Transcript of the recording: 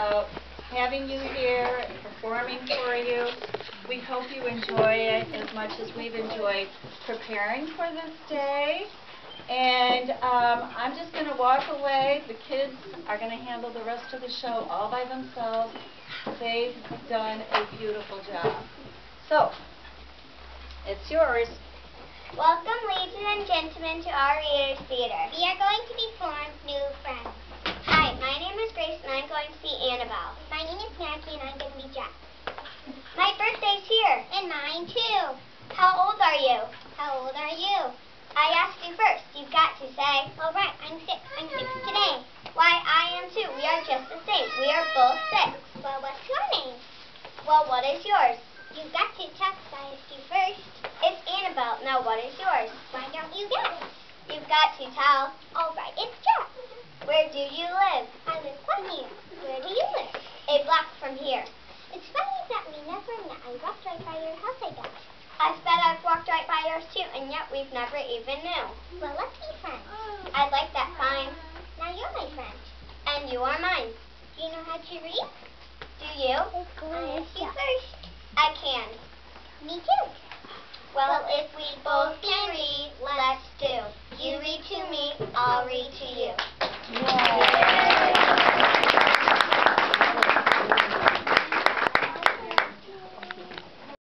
about having you here and performing for you. We hope you enjoy it as much as we've enjoyed preparing for this day. And I'm just going to walk away. The kids are going to handle the rest of the show all by themselves. They've done a beautiful job. So, it's yours. Welcome, ladies and gentlemen, to our Readers Theater. We are going to be formed new friends. Hi, my name is Grace, and I'm going to be Annabelle. My name is Maggie, and I'm going to be Jack. My birthday's here. And mine, too. How old are you? How old are you? I asked you first. You've got to say, all right, I'm 6. I'm 6 today. Why, I am too. We are just the same. We are both 6. Well, what's your name? Well, what is yours? You've got to tell us. I asked you first. It's Annabelle. Now, what is yours? Why don't you guess? You've got to tell. All right, it's Jack. Where do you live? I live from here. Where do you live? A block from here. It's funny that we never met. I walked right by your house, I guess. I bet I've walked right by yours too, and yet we've never even knew. Well, let's be friends. I like that fine. Now you're my friend. And you are mine. Do you know how to read? Do you? I asked you first. I can. Me too. Well, if we both can read, let's do. You read to me, I'll read to you.